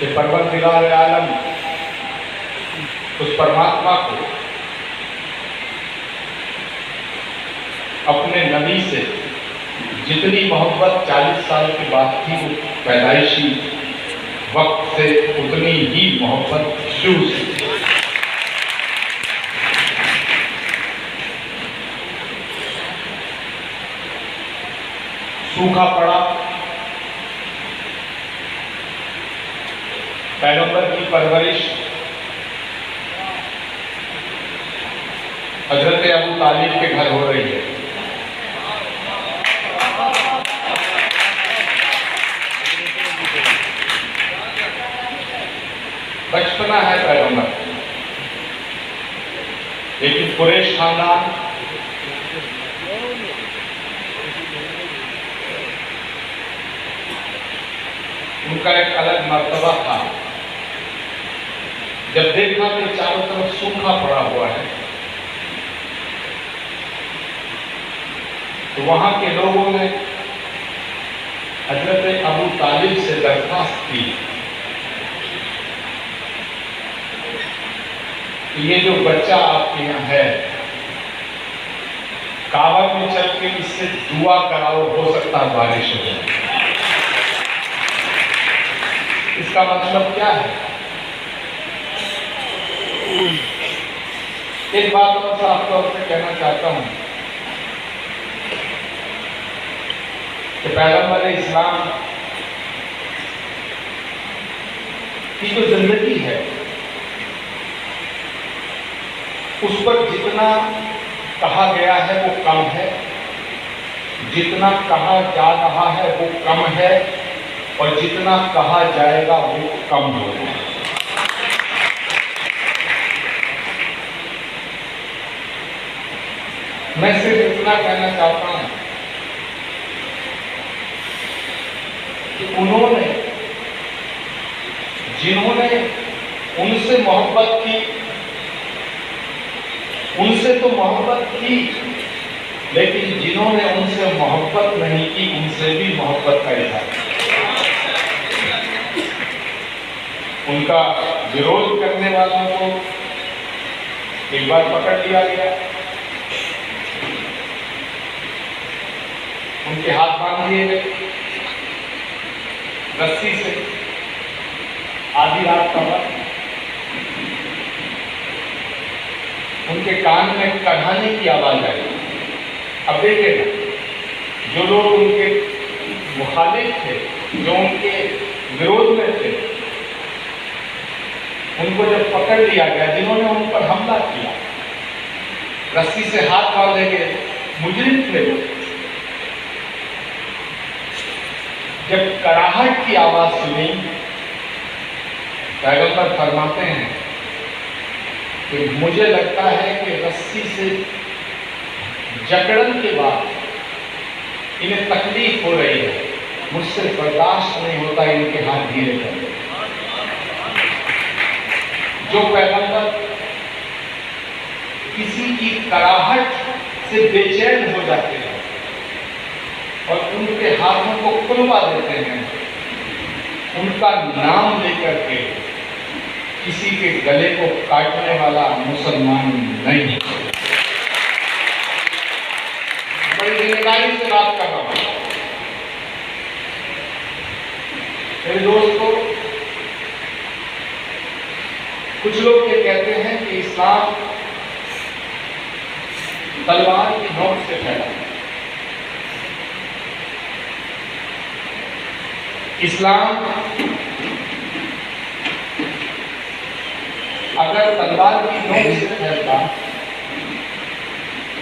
कि परवरदिगार आलम उस परमात्मा को अपने नबी से जितनी मोहब्बत 40 साल के बाद थी वो पैदाइशी वक्त से उतनी ही मोहब्बत शुरू से। सूखा पड़ा, पैगंबर की परवरिश हजरत अबू तालिब के घर हो रही है। बचपना है पैगंबर, लेकिन कुरैश खानदान उनका एक अलग मर्तबा था। जब देखा कि चारों तरफ सूखा पड़ा हुआ है तो वहां के लोगों ने हजरत अबू तालिब से दरख्वास्त की कि ये जो बच्चा आपके यहाँ है, काबा में चल के इससे दुआ कराओ, हो सकता है बारिश हो जाए। इसका मतलब क्या है? एक बात और साफ तौर पे कहना चाहता हूं कि पैगंबर इस्लाम की जो जिंदगी है उस पर जितना कहा गया है वो कम है, जितना कहा जा रहा है वो कम है, और जितना कहा जाएगा वो कम होगा। मैं सिर्फ इतना कहना चाहता हूं कि उन्होंने जिन्होंने उनसे मोहब्बत की, उनसे तो मोहब्बत की, लेकिन जिन्होंने उनसे मोहब्बत नहीं की उनसे भी मोहब्बत का इजहार। उनका विरोध करने वालों को एक बार पकड़ लिया गया, उनके हाथ बांध दिए गए रस्सी से, आधी रात का वक्त। उनके कान में कढ़ाने की आवाज आई। अब देखिएगा, जो लोग उनके मुखालिफ थे, जो उनके विरोध में थे, उनको जब पकड़ लिया गया, जिन्होंने उन पर हमला किया, रस्सी से हाथ बांधे गए मुजरिम थे, जब कराहट की आवाज सुनी, पैगंबर फरमाते हैं कि मुझे लगता है कि रस्सी से जकड़न के बाद इन्हें तकलीफ हो रही है, मुझसे बर्दाश्त नहीं होता इनके हाथ धीरे कर। जो पैगंबर किसी की कराहट से बेचैन हो जाते हैं और उनके हाथों को खुलवा देते हैं, उनका नाम लेकर के किसी के गले को काटने वाला मुसलमान नहीं है। बड़ी जिम्मेदारी से बात कर रहा हूं मेरे दोस्तों। कुछ लोग ये कहते हैं कि इस्लाम तलवार की नोक से फैला। इस्लाम अगर तलवार की नोक से फैलता,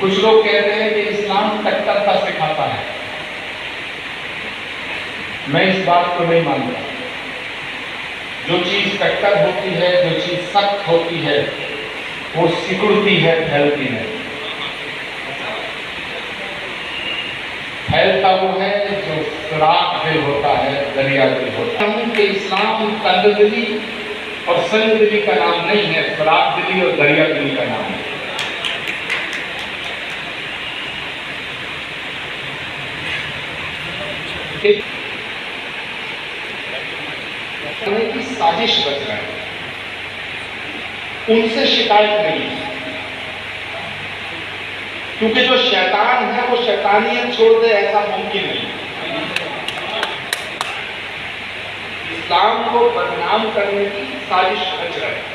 कुछ लोग कहते हैं कि इस्लाम कट्टरता सिखाता है। मैं इस बात को नहीं मानता। जो चीज कट्टर होती है, जो चीज सख्त होती है, वो सिकुड़ती है, फैलती है। फैलता वो है जो सुराख दिल होता है, दरिया दिल होता है। कि इस्लाम तंगदिली और संगदिली का नाम नहीं है, सुराख दिली और दरिया दिली का नाम है। करने की साजिश रच रहे हैं, उनसे शिकायत नहीं है, क्योंकि जो शैतान है वो शैतानियत छोड़ दे ऐसा मुमकिन नहीं। इस्लाम को बदनाम करने की साजिश रच रहे हैं।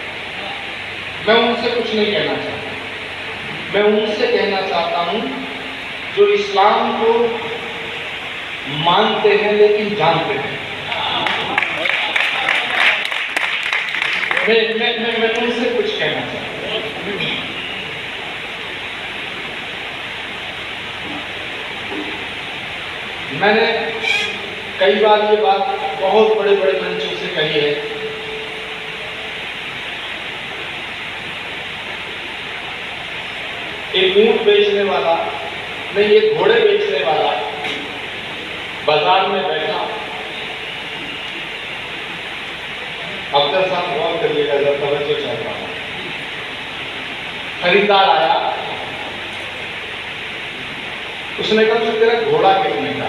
मैं उनसे कुछ नहीं कहना चाहता, मैं उनसे कहना चाहता हूं जो इस्लाम को मानते हैं लेकिन जानते हैं। मैं उनसे कुछ कहना चाहता हूं। मैंने कई बार ये बात बहुत बड़े बड़े मंचों से कही है, एक ऊंट बेचने वाला नहीं, एक घोड़े बेचने वाला बाजार में बैठा। अफजल साहब गौर करिएगा, जब तवज्जो चाह रहा हूं। खरीदार आया, उसने कहा तो तेरा घोड़ा कितने का?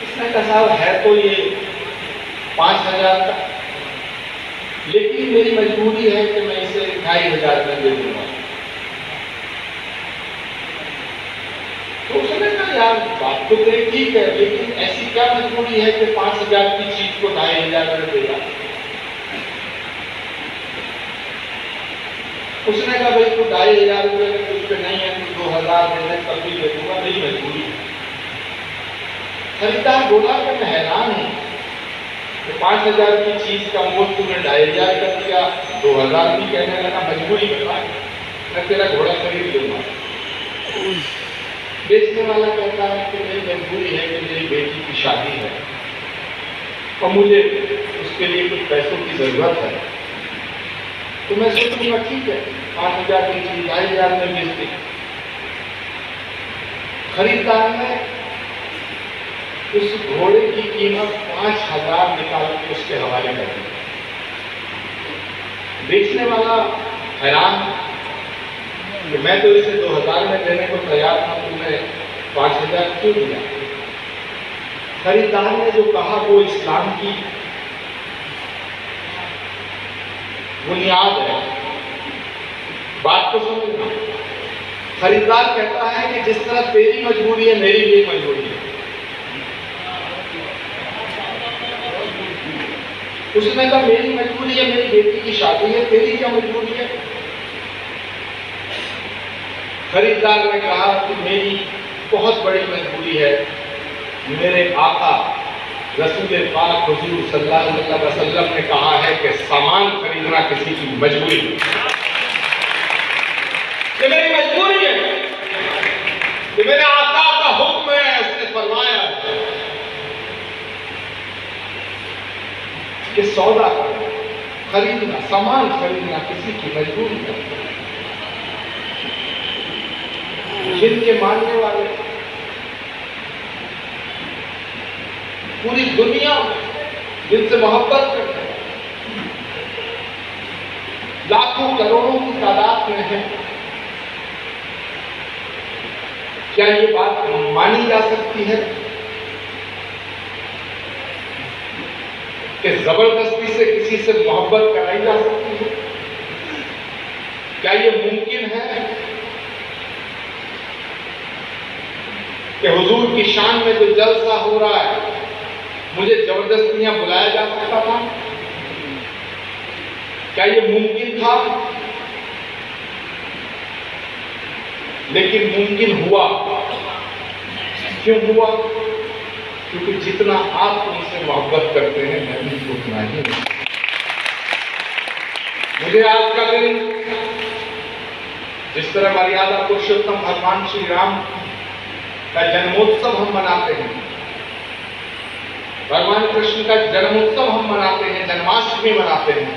उसने कहा साहब है तो ये 5,000 का, लेकिन मेरी मजबूरी है कि मैं इसे 2,500 में दे दूंगा। तो उसने कहा यार बात तो तेरी ठीक है, लेकिन ऐसी क्या मजबूरी है कि 5,000 की चीज को 2,500 में देगा? उसने कहा भाई तो 2,500 रुपये कुछ पे नहीं है, तो 2,000 दे दे तब भी दे दूंगा, मेरी मजबूरी है। खरीदार बोला कि मैं हैरान हूं तो 5,000 की चीज का मोल तुमने 2,500 कर दिया, 2,000 भी कहने लगा, मजबूरी बता, मैं तेरा घोड़ा खरीद लूंगा। बेचने वाला कहता है कि मेरी मजबूरी है कि मेरी बेटी की शादी है और मुझे उसके लिए कुछ पैसों की जरूरत है, तो मैं सोचूंगा ठीक है 5,000 की चीज 2,500 में बेच दी। खरीदार ने उस घोड़े की कीमत 5,000 निकाल के उसके हवाले कर दी। बेचने वाला हैरान कि मैं तो इसे 2,000 में देने को तैयार था, तुमने 5,000 क्यों दिया? खरीदार ने जो कहा वो इस्लाम की बुनियाद है। बात को समझना। खरीदार कहता है कि जिस तरह तेरी मजबूरी है मेरी भी मजबूरी है। उसने कहा मेरी मजबूरी है, मेरी बेटी की शादी है, तेरी क्या मजबूरी है? खरीदार ने कहा कि मेरी बहुत बड़ी मजबूरी है, मेरे आका रसूल पाक हुजूर सल्लल्लाहु अलैहि वसल्लम ने कहा है कि सामान खरीदना किसी की मजबूरी है। ये मेरी मजबूरी है, ये मेरे आका का हुक्म है, उसने फरमाया कि सौदा खरीदना, सामान खरीदना किसी की मजबूरी है। जिनके मानने वाले पूरी दुनिया में जिनसे मोहब्बत करते हैं, लाखों करोड़ों की तादाद में है, क्या ये बात मानी जा सकती है कि जबरदस्ती से किसी से मोहब्बत कराई जा सकती है? क्या ये मुमकिन है कि हुजूर की शान में जो जलसा हो रहा है मुझे जबरदस्तियां बुलाया जा सकता था? क्या ये मुमकिन था? लेकिन मुमकिन हुआ। क्यों हुआ? क्योंकि जितना आप उनसे मोहब्बत करते हैं मैं भी उतना ही। मुझे आज का दिन जिस तरह मर्यादा पुरुषोत्तम भगवान श्री राम का जन्मोत्सव हम मनाते हैं, भगवान कृष्ण का जन्मोत्सव हम मनाते हैं, जन्माष्टमी मनाते हैं,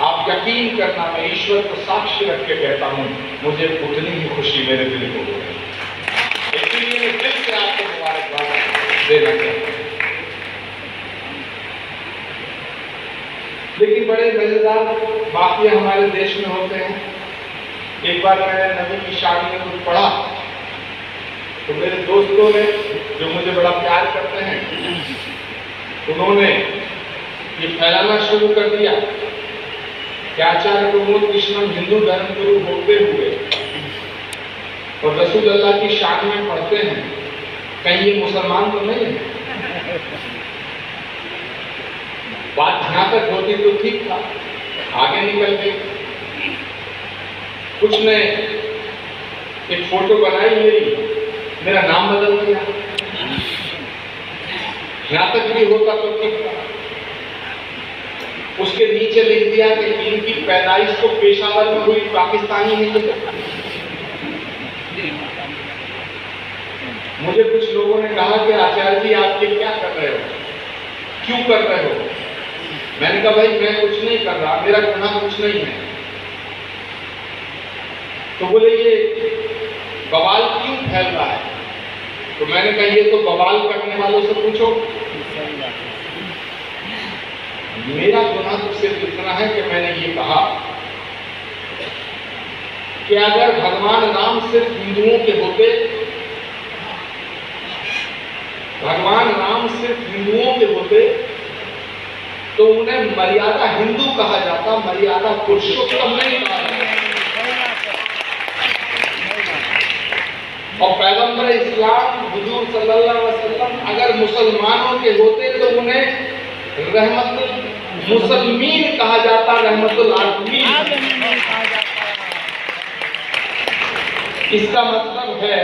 आप यकीन करना मैं ईश्वर को साक्षी रख के कहता हूं मुझे उतनी ही खुशी मेरे दिल को हो रही है। इसलिए मैं दिल से आपको मुबारकबाद देना चाहता हूं। लेकिन बड़े मजेदार वाकये हमारे देश में होते हैं। एक बार मैंने नबी की शान में कुछ पढ़ा तो मेरे दोस्तों ने जो मुझे बड़ा प्यार करते हैं, उन्होंने ये फैलाना शुरू कर दिया कि आचार्य प्रमोद कृष्णन हिंदू धर्म गुरु होते हुए और रसूल अल्लाह की शान में पढ़ते हैं, कहीं ये मुसलमान तो नहीं है। बात जहां तक होती तो ठीक था, आगे निकल गई। कुछ ने एक फोटो बनाई मेरा नाम बदल दिया। यहां तक भी होता तो ठीक था। उसके नीचे लिख दिया कि इनकी पैदाइश तो पेशावर में हुई, पाकिस्तानी है। मुझे कुछ लोगों ने कहा कि आचार्य जी आप ये क्या कर रहे हो, क्यों कर रहे हो? मैंने कहा भाई मैं कुछ नहीं कर रहा, मेरा गुनाह कुछ नहीं है। तो बोले ये बवाल क्यों फैल रहा है? तो मैंने कहा ये तो बवाल करने वालों से पूछो। मेरा गुनाह तो सिर्फ इतना है कि मैंने ये कहा कि अगर भगवान राम सिर्फ हिंदुओं के होते, भगवान राम सिर्फ हिंदुओं के होते तो उन्हें मर्यादा हिंदू कहा जाता, मर्यादा पुरुषोत्तम नहीं कहा जाता। और पैगंबर इस्लाम हुजूर सल्लल्लाहु अलैहि वसल्लम अगर मुसलमानों के होते तो उन्हें रहमतुल मुसलमीन कहा जाता, रहमतुल आलमीन। इसका मतलब है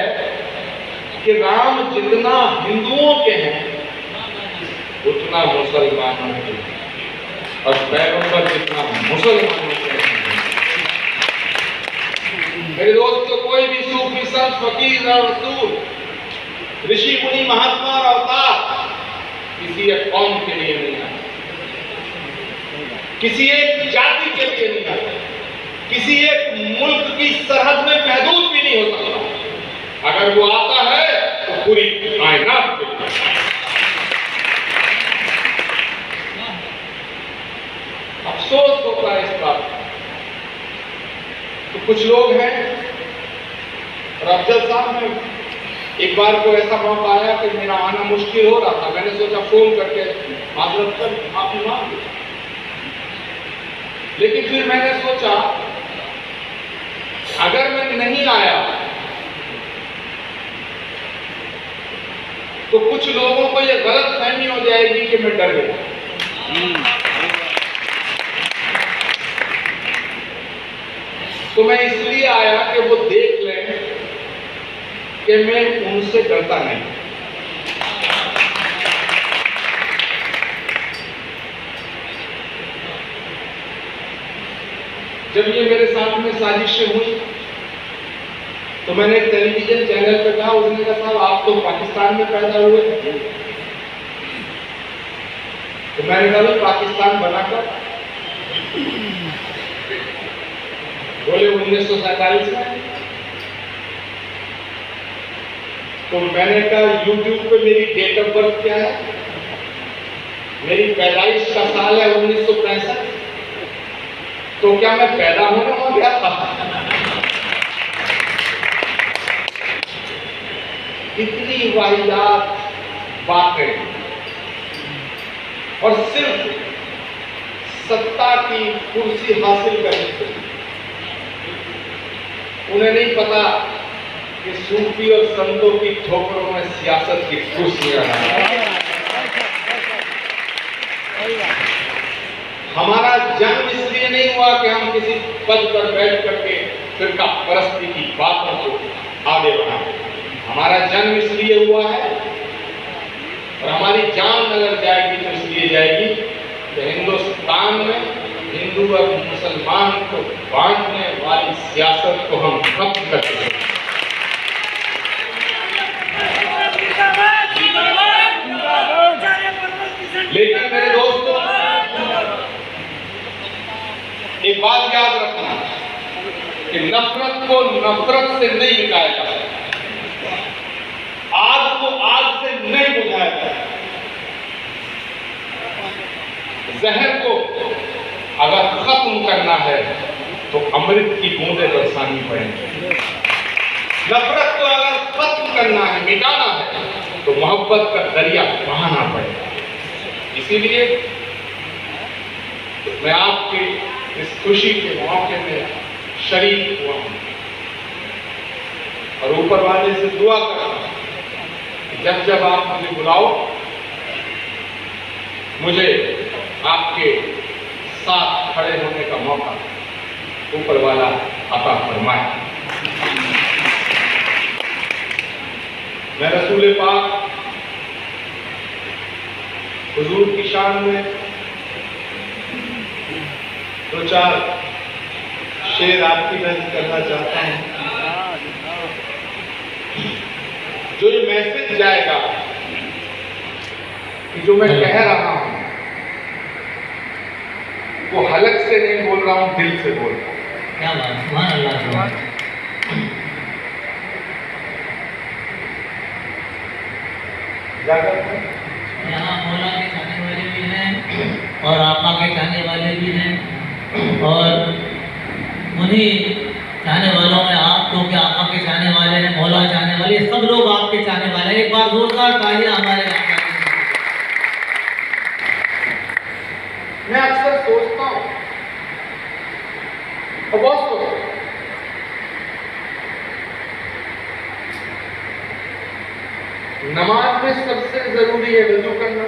कि राम जितना हिंदुओं के हैं उतना मुसलमानों के, और पैगंबर जितना मुसलमानों के हैं। मेरे दोस्तों, कोई भी सूफी संत फकीर और रसूल, ऋषि मुनि महात्मा और अवतार किसी एक कौम के लिए नहीं आते, किसी एक जाति के लिए नहीं आते, किसी एक मुल्क की सरहद में महदूद भी नहीं हो सकता। अगर वो आता है तो पूरी कायनात के लिए। अफसोस होता है इस बात। तो कुछ लोग हैं, और अफजल साहब में एक बार को ऐसा मौका आया कि मेरा आना मुश्किल हो रहा था। मैंने सोचा फोन करके माजरत कर माफी मांग ली, लेकिन फिर मैंने सोचा अगर मैं नहीं आया तो कुछ लोगों को यह गलत फहमी हो जाएगी कि मैं डर गया। तो मैं इसलिए आया कि वो देख लें कि मैं उनसे डरता नहीं। जब ये मेरे साथ में साजिशें हुई तो मैंने टेलीविजन चैनल पे कहा, उसने कहा साहब आप तो पाकिस्तान में पैदा हुए। तो मैंने कहा पाकिस्तान बनाकर, बोले 1947 में। तो मैंने कहा यूट्यूब पे मेरी डेट ऑफ बर्थ क्या है, मेरी पैदाइश का साल है 1965। तो क्या मैं पैदा होने हो गया था? इतनी वाहियात बातें, और सिर्फ सत्ता की कुर्सी हासिल करने के लिए। उन्हें नहीं पता कि सूफी और संतों की ठोकरों में सियासत की कुर्सियां हैं। हमारा जन्म इसलिए नहीं हुआ कि हम किसी पद पर बैठ करके फिरका परस्ती की बातों को आगे बढ़ाएं। हमारा जन्म इसलिए हुआ है, और हमारी जान अगर जाएगी तो इसलिए जाएगी कि हिंदुस्तान में हिंदू और मुसलमान को बांटने वाली सियासत को हम खत्म कर दें। लेकिन मेरे दोस्तों, एक बात याद रखना कि नफरत को नफरत से नहीं मिटाया जा सकता, आग को आग से नहीं बुझाया जा सकता। जहर को अगर खत्म करना है तो अमृत की बूंदें बरसानी पड़ेंगी। नफरत को अगर खत्म करना है, मिटाना है, तो मोहब्बत का दरिया बहाना पड़ेगा। इसीलिए मैं आपके इस खुशी के मौके में शरीक हुआ हूं और ऊपर वाले से दुआ करता हूं कि जब जब आप मुझे बुलाओ, मुझे आपके साथ खड़े होने का मौका ऊपर वाला अता फरमाए। मैं रसूल पाक हुजूर की शान में दो चार शेर आपकी नज़र करना चाहता हूं। जो ये मैसेज जाएगा कि जो मैं कह रहा हूं वो हलक से नहीं बोल रहा हूं, दिल से बोल रहा हूं। क्या बात, सुभान अल्लाह, सुभान। यहाँ मौला के चाहने वाले भी हैं और आपा के चाहने वाले भी हैं, और उन्हीं चाहने वालों में आप तो क्या आपा के चाहने वाले हैं, मौला चाहने वाले, सब लोग आपके चाहने वाले हैं। एक बार जोरदार तालियां हमारे आपा के। मैं अक्सर सोचता हूं और बहुत सोचता हूं, नमाज में सबसे जरूरी है वजू करना।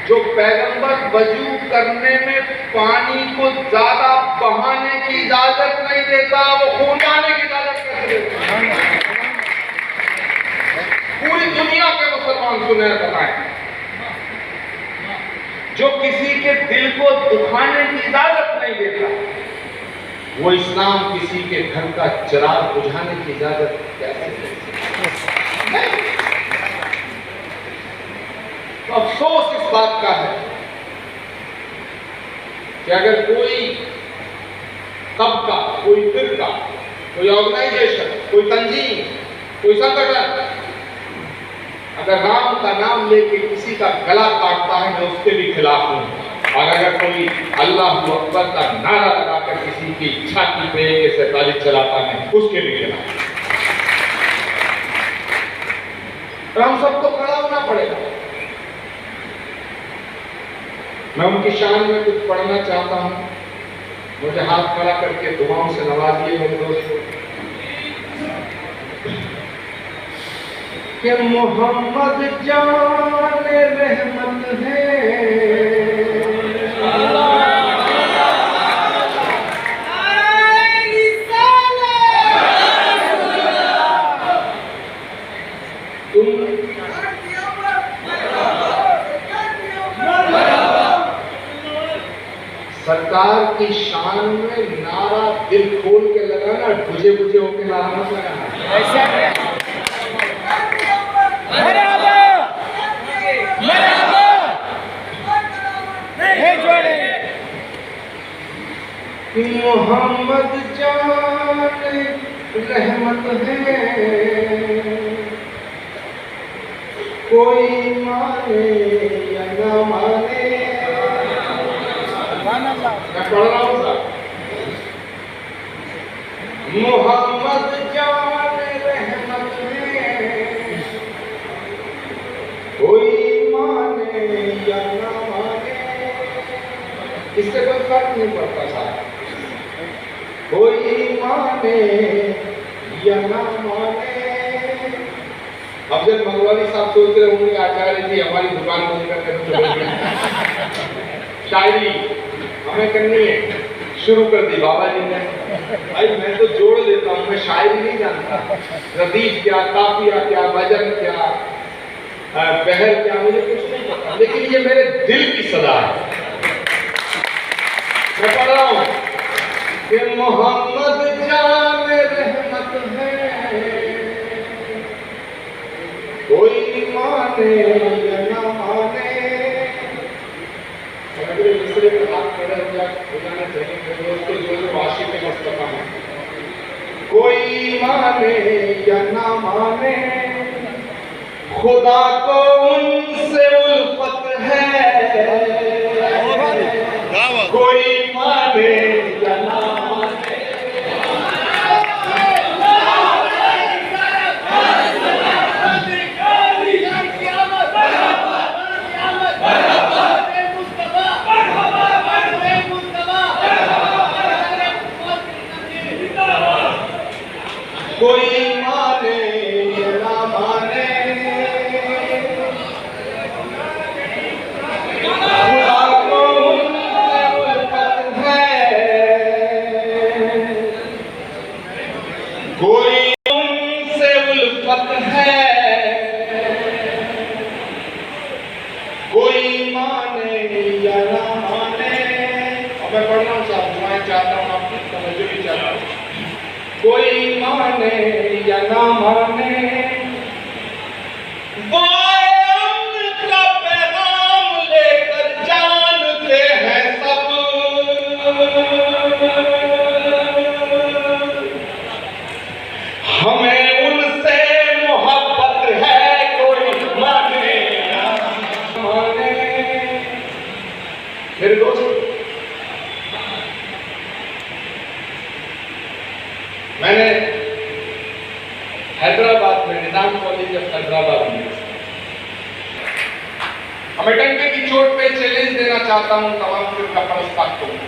जो पैगंबर वजू करने में पानी को ज्यादा बहाने की इजाजत नहीं देता, वो खून बहाने की इजाजत कैसे देता? पूरी दुनिया के मुसलमान सुने बताएं, जो किसी के दिल को दुखाने की इजाजत नहीं देता, वो इस्लाम किसी के घर का चिराग बुझाने की इजाजत कैसे देता? तो अफसोस इस बात का है कि अगर कोई तबका, कोई फिरका, कोई ऑर्गेनाइजेशन, कोई तंजीम, कोई संगठन अगर राम का नाम लेके किसी का गला काटता है, मैं उसके भी खिलाफ हूं। और अगर कोई अल्लाह अकबर का नारा लगाकर किसी की छाती पे से ताली चलाता है, उसके भी खिलाफ। तो हम सबको खड़ा होना पड़ेगा। मैं उनकी शान में कुछ पढ़ना चाहता हूं, मुझे हाथ खड़ा करके दुआओं से नवाजिए मेरे दोस्तों। कि मोहम्मद जान रहमत है, सरकार की शान में नारा दिल खोल के लगाना, बुझे बुझे होके नारा मत लगाना। मोहम्मद जान रहमत है, कोई माने या न माने। मैं पढ़ रहा हूँ सर। मोहम्मद जान रहमत है, कोई माने या न माने, इससे कोई फर्क नहीं पड़ता साहब, कोई माने या न माने। अफजल मंगवानी साहब सोच रहे होंगे आचार्य जी हमारी दुकान बंद करके शायरी हमें करनी है, शुरू कर दी बाबा जी ने। भाई मैं तो जोड़ देता हूँ, मैं शायरी नहीं जानता, रदीफ क्या, काफिया क्या, वजन क्या, बहर क्या, मुझे कुछ नहीं पता, लेकिन ये मेरे दिल की सदा है। मैं पढ़ रहा हूँ कि मोहम्मद जान रहमत है, कोई माने या न माने। दूसरे के हाथ खड़े हो जाना चाहिए दोस्तों, जो आशिक मुस्तफा है। कोई माने या न माने, खुदा को उनसे उल्फत है, कोई माने या न माने। कोई माने या ना माने, वो अमन का पैगाम लेकर जानते हैं सब। हमें उनसे मोहब्बत है, कोई माने या ना माने। मेरे दोस्त, मैंने हैदराबाद में निजाम कॉलेज ऑफ हैदराबाद में हमें डंके की चोट पे चैलेंज देना चाहता हूं तमाम फिल्म परस्ताकों को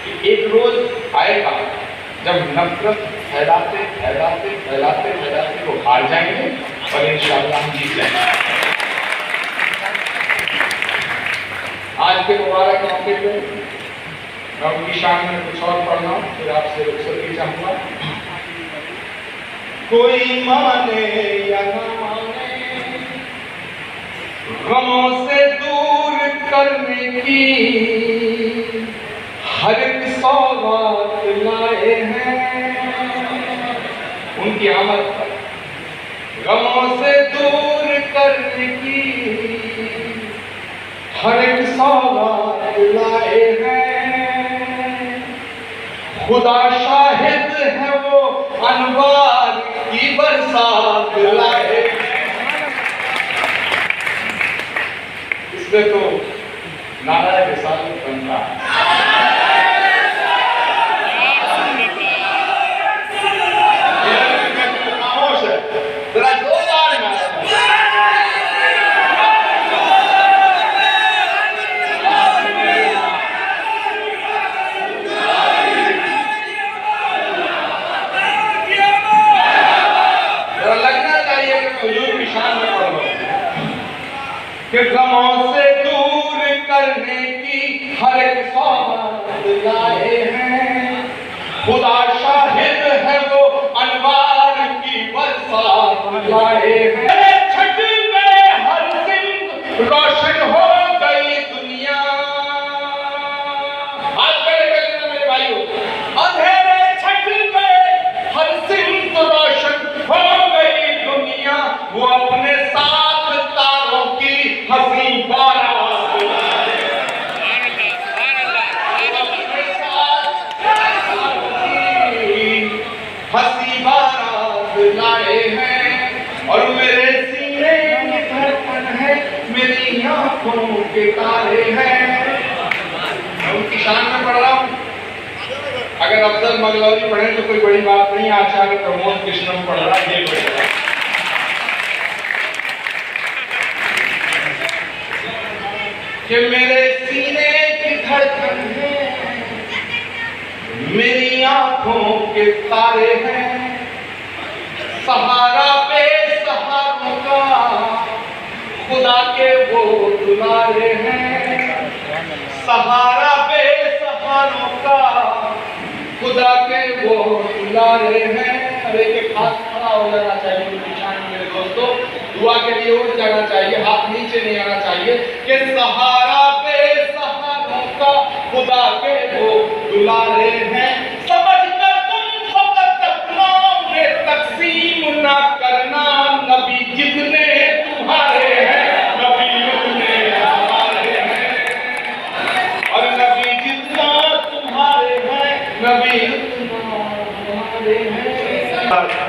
कि एक रोज आएगा जब नफरत फैलाते फैलाते फैलाते फैलाते वो हार जाएंगे और इंशाअल्लाह हम जीत जाएंगे। आज के मुबारक मौके पे मैं उनकी शान में कुछ और पढ़ना हूं, फिर आपसे रुखसती चाहूंगा। कोई माने या ना माने, गमों से दूर करने की हर एक सौगात लाए हैं। उनकी आमद पर गमों से दूर करने की हर एक सौगात लाए हैं। खुदा शाहिद है वो अनवार की बरसात लाए। इसमें तो नारा रिसालत बनता है। खामोश है, जरा जोरदार नारा। कि गमों से दूर करने की हर एक सौगात लाए हैं। खुदा शाहिद है वो अनवार की बरसात लाए हैं। छठ में हर दिन रोशन हो गई दुनिया। हाथ खड़े कर लेना मेरे भाइयों। अंधेरे छठ में हर दिन रोशन हो गई दुनिया। वो अपने साथ तारों की हंसी बारात लाए, हंसी बारात लाए हैं। और मेरे सीने की धड़कन है, मेरी आंखों के तारे हैं। मैं उनकी शान में पढ़ रहा हूँ। अगर अफजल मंगलौरी पढ़े तो कोई बड़ी बात नहीं। आचार्य प्रमोद कृष्णम पढ़ रहा है, ये पढ़ रहा है। कि मेरे सीने की धड़कन है, मेरी आंखों के तारे हैं। सहारा बेसहारों का खुदा के वो दुलारे हैं। सहारा बेसहारों का खुदा के वो दुलारे हैं। अब एक हाथ खड़ा हो जाना चाहिए उनकी शान में मेरे दोस्तों। दुआ के लिए उठ जाना चाहिए, हाथ नीचे नहीं आना चाहिए। कि सहारा बेसहारों का खुदा के वो दुलारे हैं। समझकर तुम फकत अपनों में तकसीम ना करना। नबी जितने तुम्हारे हैं, नबी उतने हमारे हैं। और नबी जितना तुम्हारे हैं, नबी उतना हमारे हैं।